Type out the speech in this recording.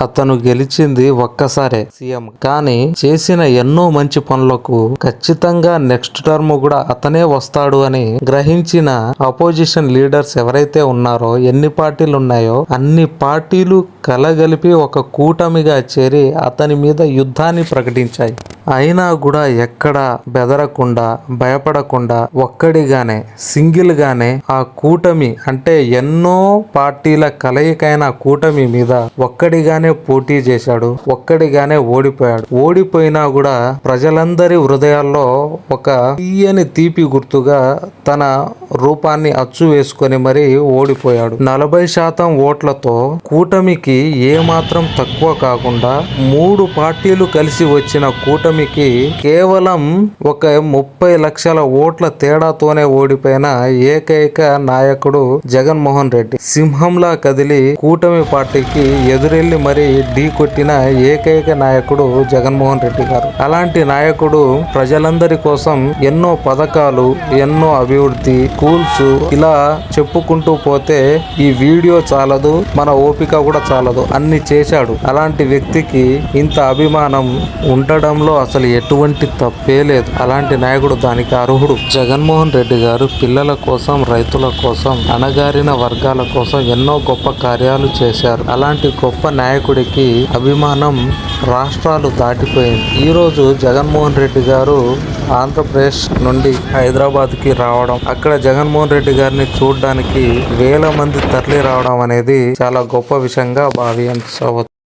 అతను గెలిచింది ఒక్కసారే సీఎం, కానీ చేసిన ఎన్నో మంచి పనులకు ఖచ్చితంగా నెక్స్ట్ టర్మ్ కూడా అతనే వస్తాడు అని గ్రహించిన అపోజిషన్ లీడర్స్ ఎవరైతే ఉన్నారో, ఎన్ని పార్టీలు ఉన్నాయో అన్ని పార్టీలు కలగలిపి ఒక కూటమిగా చేరి అతని మీద యుద్ధాన్ని ప్రకటించాయి. అయినా కూడా ఎక్కడ బెదరకుండా భయపడకుండా ఒక్కడిగానే సింగిల్ గానే ఆ కూటమి అంటే ఎన్నో పార్టీల కలయికైన కూటమి మీద ఒక్కడిగానే పోటీ చేశాడు. ఒక్కడిగానే ఓడిపోయాడు. ఓడిపోయినా కూడా ప్రజలందరి హృదయాల్లో ఒక తీయని తీపి గుర్తుగా తన రూపాన్ని అచ్చు వేసుకొని మరీ ఓడిపోయాడు. 40% ఓట్లతో కూటమికి ఏమాత్రం తక్కువ కాకుండా 3 పార్టీలు కలిసి వచ్చిన కూటమికి కేవలం ఒక 30 లక్షల ఓట్ల తేడాతోనే ఓడిపోయిన ఏకైక నాయకుడు జగన్మోహన్ రెడ్డి. సింహంలా కదిలి కూటమి పార్టీకి ఎదురెళ్లి మరీ ఢీ కొట్టిన ఏకైక నాయకుడు జగన్మోహన్ రెడ్డి గారు. అలాంటి నాయకుడు ప్రజలందరి కోసం ఎన్నో పథకాలు, ఎన్నో అభివృద్ధి, స్కూల్స్ ఇలా చెప్పుకుంటూ పోతే ఈ వీడియో చాలదు, మన ఓపిక కూడా చాలదు, అన్ని చేశాడు. అలాంటి వ్యక్తికి ఇంత అభిమానం ఉండడంలో అసలు ఎటువంటి తప్పే లేదు. అలాంటి నాయకుడు దానికి అర్హుడు. జగన్మోహన్ రెడ్డి గారు పిల్లల కోసం, రైతుల కోసం, అణగారిన వర్గాల కోసం ఎన్నో గొప్ప కార్యాలు చేశారు. అలాంటి గొప్ప నాయకుడికి అభిమానం రాష్ట్రాలు దాటిపోయింది. ఈరోజు జగన్మోహన్ రెడ్డి గారు ఆంధ్రప్రదేశ్ నుండి హైదరాబాద్కి రావడం, అక్కడ జగన్మోహన్ రెడ్డి గారిని చూడడానికి వేల మంది తరలి రావడం అనేది చాలా గొప్ప విషయంగా భావించవచ్చు.